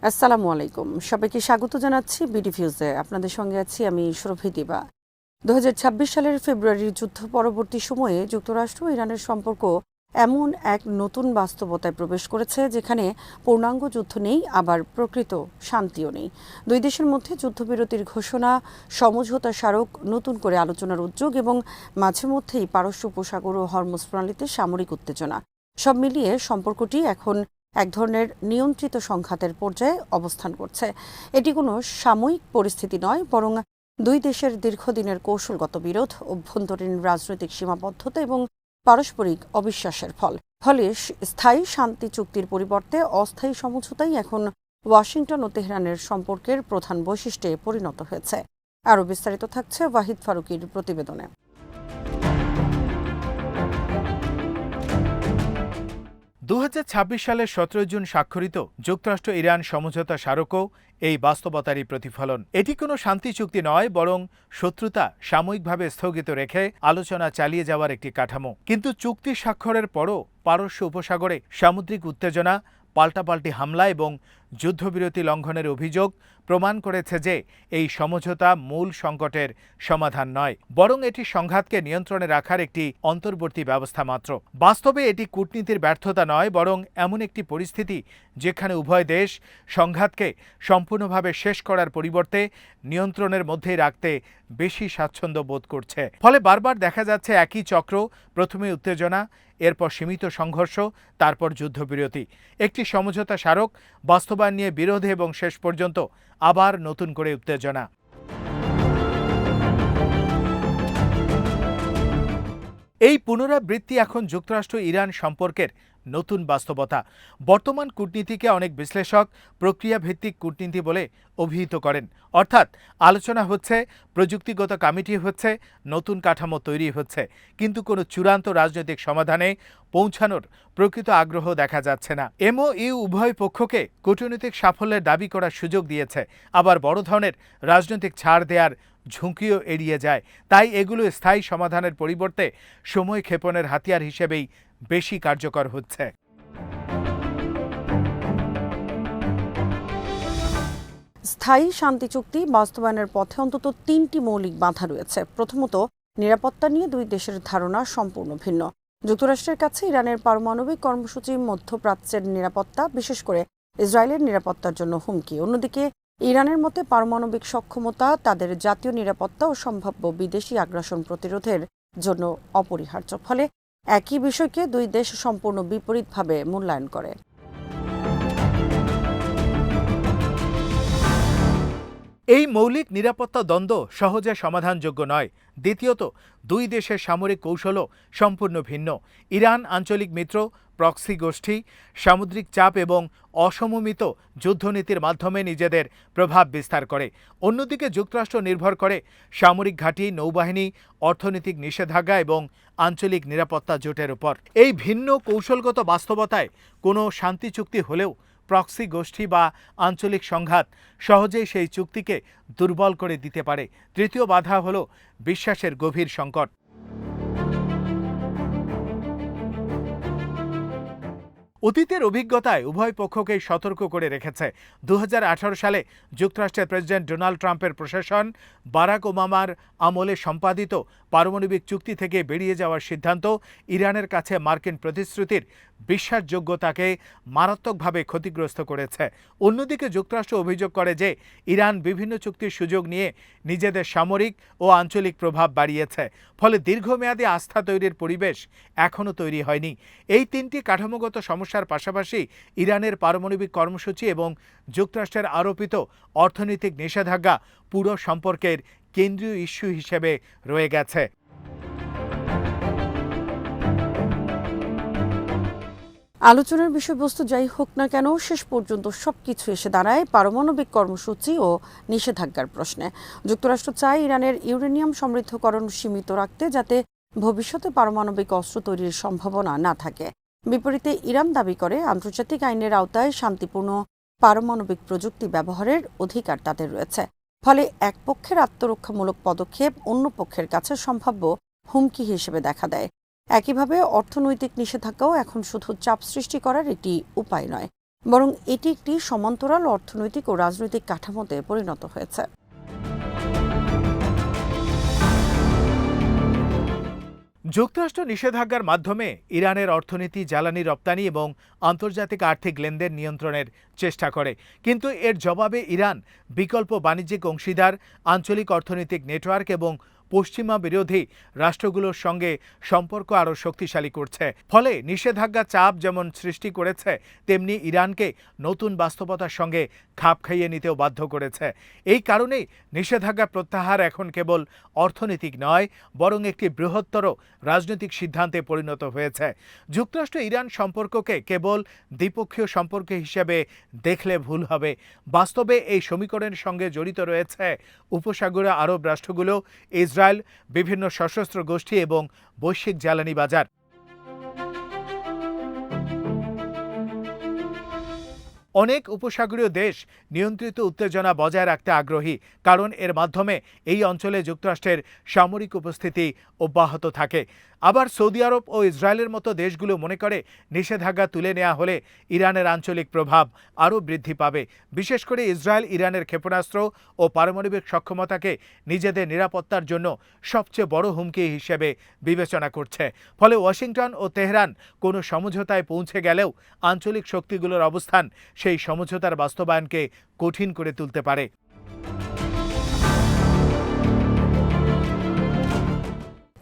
আসসালামু আলাইকুম। সবাইকে স্বাগত জানাচ্ছি বিডিভিউজে। আপনাদের সঙ্গে আছি আমি সুরভি দিবা। ২০২৬ সালের ফেব্রুয়ারির যুদ্ধ পরবর্তী সময়ে যুক্তরাষ্ট্র ও ইরানের সম্পর্ক এমন এক নতুন বাস্তবতায় প্রবেশ করেছে যেখানে পূর্ণাঙ্গ যুদ্ধ নেই, আবার প্রকৃত শান্তিও নেই। দুই দেশের মধ্যে যুদ্ধবিরতির ঘোষণা, সমঝোতা স্মারক, নতুন করে আলোচনার উদ্যোগ এবং মাঝে মধ্যেই পারস্য উপসাগর ও হরমুজ প্রণালীতে সামরিক উত্তেজনা, সব মিলিয়ে সম্পর্কটি এখন এক ধরনের নিয়ন্ত্রিত সংঘাতের পর্যায়ে অবস্থান করছে। এটি কোনো সাময়িক পরিস্থিতি নয়, বরং দুই দেশের দীর্ঘদিনের কৌশলগত বিরোধ, অভ্যন্তরীণ রাজনৈতিক সীমাবদ্ধতা এবং পারস্পরিক অবিশ্বাসের ফলে স্থায়ী শান্তি চুক্তির পরিবর্তে অস্থায়ী সমঝোতাই এখন ওয়াশিংটন ও তেহরানের সম্পর্কের প্রধান বৈশিষ্ট্যে পরিণত হয়েছে। আরও বিস্তারিত থাকছে ওয়াহিদ ফারুকীর প্রতিবেদনে। ২০২৬ সালের ১৭ জুন স্বাক্ষরিত যুক্তরাষ্ট্র ইরান সমঝোতা স্মারকও এই বাস্তবতারই প্রতিফলন। এটি কোনো শান্তি চুক্তি নয়, বরং শত্রুতা সাময়িকভাবে স্থগিত রেখে আলোচনা চালিয়ে যাওয়ার একটি কাঠামো। কিন্তু চুক্তি স্বাক্ষরের পরও পারস্য উপসাগরে সামুদ্রিক উত্তেজনা, পাল্টাপাল্টি হামলা এবং যুদ্ধবিরতি লঙ্ঘনের অভিযোগ প্রমাণ করেছে যে এই সমঝোতা মূল সংকটের সমাধান নয়, বরং এটি সংঘাতকে নিয়ন্ত্রণে রাখার একটি অন্তর্বর্তী ব্যবস্থা মাত্র। বাস্তবে এটি কূটনীতির ব্যর্থতা নয়, বরং এমন একটি পরিস্থিতি যেখানে উভয় দেশ সংঘাতকে সম্পূর্ণভাবে শেষ করার পরিবর্তে নিয়ন্ত্রণের মধ্যেই রাখতে বেশি স্বাচ্ছন্দ্য বোধ করছে। ফলে বারবার দেখা যাচ্ছে একই চক্র, প্রথমে উত্তেজনা, এরপর সীমিত সংঘর্ষ, তারপর যুদ্ধবিরতি, একটি সমঝোতা স্মারক বাস্তবায়ন নিয়ে বিরোধ এবং শেষ পর্যন্ত আবার নতুন করে উত্তেজনা। এই পুনরাবৃত্তি এখন যুক্তরাষ্ট্র ইরান সম্পর্কের নতুন বাস্তবতা। বর্তমান কূটনীতিকে অনেক বিশ্লেষক প্রক্রিয়াভিত্তিক কূটনীতি বলে অভিহিত করেন। অর্থাৎ আলোচনা হচ্ছে, প্রযুক্তিগত কমিটি হচ্ছে, নতুন কাঠামো তৈরি হচ্ছে, কিন্তু কোনো চূড়ান্ত রাজনৈতিক সমাধানে পৌঁছানোর প্রকৃত আগ্রহ দেখা যাচ্ছে না। এমওইউ উভয় পক্ষকে কূটনৈতিক সাফল্যের দাবি করার সুযোগ দিয়েছে, আবার বড় ধরনের রাজনৈতিক ছাড় দেওয়ার ঝুঁকিও এড়িয়ে যায়। তাই এগুলো স্থায়ী সমাধানের পরিবর্তে সময় ক্ষেপণের হাতিয়ার হিসেবেই বেশি কার্যকর হচ্ছে। স্থায়ী শান্তি চুক্তি বাস্তবায়নের পথে অন্তত তিনটি মৌলিক বাধা রয়েছে। প্রথমত, নিরাপত্তা নিয়ে দুই দেশের ধারণা সম্পূর্ণ ভিন্ন। যুক্তরাষ্ট্রের কাছে ইরানের পারমাণবিক কর্মসূচি মধ্যপ্রাচ্যের নিরাপত্তা, বিশেষ করে ইসরায়েলের নিরাপত্তার জন্য হুমকি। অন্যদিকে ইরানের মতে পারমাণবিক সক্ষমতা তাদের জাতীয় নিরাপত্তা ও সম্ভাব্য বিদেশি আগ্রাসন প্রতিরোধের জন্য অপরিহার্য। ফলে একই বিষয়কে দুই দেশ সম্পূর্ণ বিপরীতভাবে মূল্যায়ন করে। এই মৌলিক নিরাপত্তা দ্বন্দ্ব সহজে সমাধানযোগ্য নয়। দ্বিতীয়ত, দুই দেশের সামরিক কৌশলও সম্পূর্ণ ভিন্ন। ইরান আঞ্চলিক মিত্র, প্রক্সি গোষ্ঠী, সামুদ্রিক চাপ এবং অসমমিত যুদ্ধনীতির মাধ্যমে নিজেদের প্রভাব বিস্তার করে। অন্যদিকে যুক্তরাষ্ট্র নির্ভর করে সামরিক ঘাঁটি, নৌবাহিনী, অর্থনৈতিক নিষেধাজ্ঞা এবং আঞ্চলিক নিরাপত্তা জোটের উপর। এই ভিন্ন কৌশলগত বাস্তবতায় কোনো শান্তি চুক্তি হলেও প্রক্সি গোষ্ঠী বা আঞ্চলিক সংঘাত সহজেই সেই চুক্তিকে দুর্বল করে দিতে পারে। তৃতীয় বাধা হল বিশ্বাসের গভীর সংকট। অতীতের অভিজ্ঞতায় উভয় পক্ষকেই সতর্ক করে রেখেছে। ২০১৮ সালে যুক্তরাষ্ট্রের প্রেসিডেন্ট ডোনাল্ড ট্রাম্পের প্রশাসন বারাক ওবামার আমলে সম্পাদিত পারমাণবিক চুক্তি থেকে বেরিয়ে যাওয়ার সিদ্ধান্ত ইরানের কাছে মার্কিন প্রতিশ্রুতির বিশ্বাসযোগ্যতাকে মারাত্মকভাবে ক্ষতিগ্রস্ত করেছে। অন্যদিকে যুক্তরাষ্ট্র অভিযোগ করে যে ইরান বিভিন্ন চুক্তির সুযোগ নিয়ে নিজেদের সামরিক ও আঞ্চলিক প্রভাব বাড়িয়েছে। ফলে দীর্ঘমেয়াদী আস্থা তৈরির পরিবেশ এখনও তৈরি হয়নি। এই তিনটি কাঠামোগত সমস্যার পাশাপাশি ইরানের পারমাণবিক কর্মসূচি এবং যুক্তরাষ্ট্রের আরোপিত অর্থনৈতিক নিষেধাজ্ঞা পুরো সম্পর্কের কেন্দ্রীয় ইস্যু হিসেবে রয়ে গেছে। আলোচনার বিষয়বস্তু যাই হোক না কেন, শেষ পর্যন্ত সবকিছু এসে দাঁড়ায় পারমাণবিক কর্মসূচি ও নিষেধাজ্ঞার প্রশ্নে। যুক্তরাষ্ট্র চায় ইরানের ইউরেনিয়াম সমৃদ্ধকরণ সীমিত রাখতে, যাতে ভবিষ্যতে পারমাণবিক অস্ত্র তৈরির সম্ভাবনা না থাকে। বিপরীতে ইরান দাবি করে আন্তর্জাতিক আইনের আওতায় শান্তিপূর্ণ পারমাণবিক প্রযুক্তি ব্যবহারের অধিকার তাদের রয়েছে। ফলে এক পক্ষের আত্মরক্ষামূলক পদক্ষেপ অন্য পক্ষের কাছে সম্ভাব্য হুমকি হিসেবে দেখা দেয়। একইভাবে অর্থনৈতিক নিষেধাজ্ঞাও এখন শুধু চাপ সৃষ্টি করার একটি উপায় নয়, বরং এটি একটি সমান্তরাল অর্থনৈতিক ও রাজনৈতিক কাঠামোতে পরিণত হয়েছে। যুক্তরাষ্ট্র নিষেধাজ্ঞার মাধ্যমে ইরানের অর্থনীতি, জ্বালানি রপ্তানি এবং আন্তর্জাতিক আর্থিক লেনদেন নিয়ন্ত্রণের চেষ্টা করে, কিন্তু এর জবাবে ইরান বিকল্প বাণিজ্যিক অংশীদার, আঞ্চলিক অর্থনৈতিক নেটওয়ার্ক এবং পশ্চিমা বিরোধী রাষ্ট্রগুলোর সঙ্গে সম্পর্ক আরও শক্তিশালী করছে। ফলে নিষেধাজ্ঞা চাপ যেমন সৃষ্টি করেছে, তেমনি ইরানকে নতুন বাস্তবতার সঙ্গে খাপ খাইয়ে নিতেও বাধ্য করেছে। এই কারণেই নিষেধাজ্ঞা প্রত্যাহার এখন কেবল অর্থনৈতিক নয়, বরং একটি বৃহত্তর রাজনৈতিক সিদ্ধান্তে পরিণত হয়েছে। যুক্তরাষ্ট্র ইরান সম্পর্ককে কেবল দ্বিপক্ষীয় সম্পর্ক হিসেবে দেখলে ভুল হবে। বাস্তবে এই সমীকরণের সঙ্গে জড়িত রয়েছে উপসাগরীয় আরব রাষ্ট্রগুলো, ইসরায়েল, বিভিন্ন সশস্ত্র গোষ্ঠী এবং বৈশ্বিক জ্বালানি বাজার। অনেক উপসাগরীয় দেশ নিয়ন্ত্রিত উত্তেজনা বজায় রাখতে আগ্রহী, কারণ এর মাধ্যমে এই অঞ্চলে যুক্তরাষ্ট্রের সামরিক উপস্থিতি অব্যাহত থাকে। আবার সৌদি আরব ও ইসরায়েলের মতো দেশগুলো মনে করে নিষেধাজ্ঞা তুলে নেওয়া হলে ইরানের আঞ্চলিক প্রভাব আরও বৃদ্ধি পাবে। বিশেষ করে ইসরায়েল ইরানের ক্ষেপণাস্ত্র ও পারমাণবিক সক্ষমতাকে নিজেদের নিরাপত্তার জন্য সবচেয়ে বড় হুমকি হিসেবে বিবেচনা করছে। ফলে ওয়াশিংটন ও তেহরান কোনো সমঝোতায় পৌঁছে গেলেও আঞ্চলিক শক্তিগুলোর অবস্থান সেই সমঝোতার বাস্তবায়নকে কঠিন করে তুলতে পারে।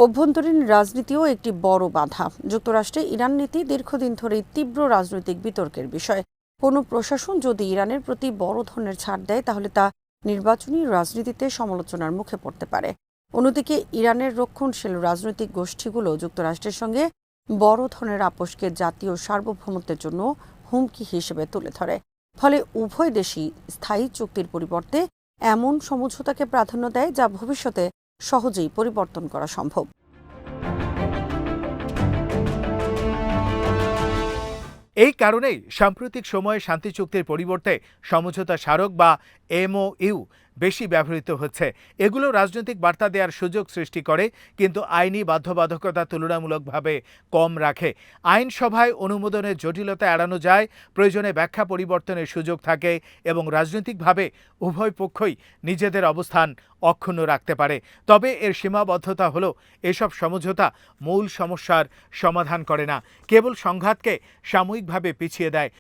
অভ্যন্তরীণ রাজনীতিও একটি বড় বাধা। যুক্তরাষ্ট্রে ইরান নীতি দীর্ঘদিন ধরেই তীব্র রাজনৈতিক বিতর্কের বিষয়। কোনো প্রশাসন যদি ইরানের প্রতি বড় ধরনের ছাড় দেয়, তাহলে তা নির্বাচনী রাজনীতিতে সমালোচনার মুখে পড়তে পারে। অন্যদিকে ইরানের রক্ষণশীল রাজনৈতিক গোষ্ঠীগুলো যুক্তরাষ্ট্রের সঙ্গে বড় ধরনের আপোষকে জাতীয় সার্বভৌমত্বের জন্য হুমকি হিসেবে তুলে ধরে। ফলে উভয় দেশই স্থায়ী চুক্তির পরিবর্তে এমন সমঝোতাকে প্রাধান্য দেয় যা ভবিষ্যতে সহজেই পরিবর্তন করা সম্ভব। এই কারণেই সাম্প্রতিক সময়ে শান্তি চুক্তির পরিবর্তে সমঝোতা স্মারক বা MOU বেশি ব্যবহৃত হচ্ছে। এগুলো রাজনৈতিক বার্তা দেওয়ার সুযোগ সৃষ্টি করে, কিন্তু আইনি বাধ্যবাধকতা তুলনামূলকভাবে কম রাখে। আইনসভায় অনুমোদনের জটিলতা এড়ানো যায়, প্রয়োজনে ব্যাখ্যা পরিবর্তনের সুযোগ থাকে এবং রাজনৈতিকভাবে উভয় পক্ষই নিজেদের অবস্থান অক্ষুণ্ণ রাখতে পারে। তবে এর সীমাবদ্ধতা হলো এসব সমঝোতা মূল সমস্যার সমাধান করে না, কেবল সংঘাতকে সাময়িকভাবে পিছিয়ে দেয়।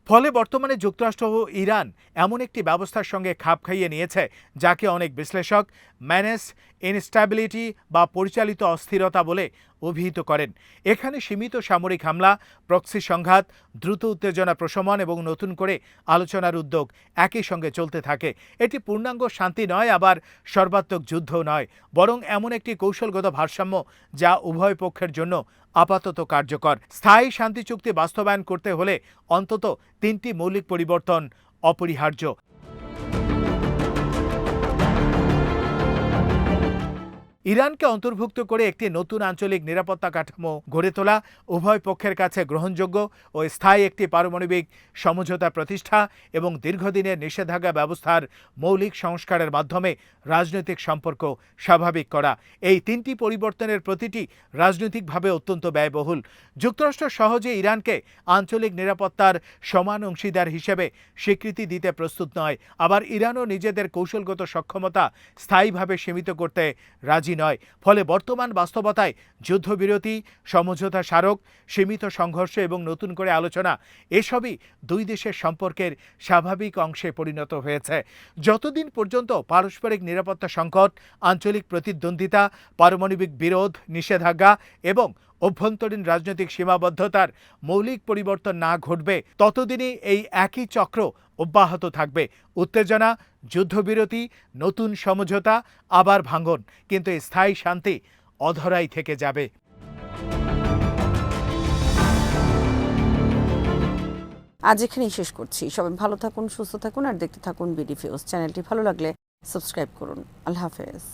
ফলে বর্তমানে যুক্তরাষ্ট্র ও ইরান এমন একটি ব্যবস্থার সঙ্গে খাপ খাইয়ে নিয়েছে যাকে অনেক বিশ্লেষক ম্যানেজ ইনস্ট্যাবিলিটি বা পরিচালিত অস্থিরতা বলে অভিহিত করেন। এখানে সীমিত সামরিক হামলা, প্রক্সি সংঘাত, দ্রুত উত্তেজনা প্রশমন এবং নতুন করে আলোচনার উদ্যোগ একই সঙ্গে চলতে থাকে। এটি পূর্ণাঙ্গ শান্তি নয়, আবার সর্বাত্মক যুদ্ধ নয়, বরং এমন একটি কৌশলগত ভারসাম্য যা উভয় পক্ষের জন্য আপাতত কার্যকর। স্থায়ী শান্তি চুক্তি বাস্তবায়ন করতে হলে অন্তত 3টি মৌলিক পরিবর্তন অপরিহার্য। ইরানকে অন্তর্ভুক্ত করে একটি নতুন আঞ্চলিক নিরাপত্তা কাঠামো গড়ে তোলা, উভয় পক্ষের কাছে গ্রহণযোগ্য ও স্থায়ী একটি পারমাণবিক সমঝোতা প্রতিষ্ঠা এবং দীর্ঘদিনের নিষেধাজ্ঞা ব্যবস্থার মৌলিক সংস্কারের মাধ্যমে রাজনৈতিক সম্পর্ক স্বাভাবিক করা। এই 3টি পরিবর্তনের প্রতিটি রাজনৈতিকভাবে অত্যন্ত ব্যয়বহুল। যুক্তরাষ্ট্র সহজে ইরানকে আঞ্চলিক নিরাপত্তার সমান অংশীদার হিসেবে স্বীকৃতি দিতে প্রস্তুত নয়, আবার ইরানও নিজেদের কৌশলগত সক্ষমতা স্থায়ীভাবে সীমিত করতে রাজি নয়। ফলে বর্তমান বাস্তবতায় যুদ্ধবিরতি, সমঝোতা স্মারক, সীমিত সংঘর্ষ এবং নতুন করে আলোচনা এসবই দুই দেশের সম্পর্কের স্বাভাবিক অংশে পরিণত হয়েছে। যতদিন পর্যন্ত পারস্পরিক নিরাপত্তা সংকট, আঞ্চলিক প্রতিদ্বন্দ্বিতা, পারমাণবিক বিরোধ, নিষেধাজ্ঞা এবং অভ্যন্তরীণ রাজনৈতিক সীমাবদ্ধতার মৌলিক পরিবর্তন না ঘটবে, ততদিনই এই একই চক্র অব্যাহত থাকবে। উত্তেজনা, যুদ্ধবিরতি, নতুন সমঝোতা, আবার ভাঙন, কিন্তু স্থায়ী শান্তি অধরাই থেকে যাবে। আজ এখানেই শেষ করছি। সবাই ভালো থাকুন, সুস্থ থাকুন আর দেখতে থাকুন বিডি ফিউজ। চ্যানেলটি ভালো লাগলে সাবস্ক্রাইব করুন। আল্লাহ হাফেজ।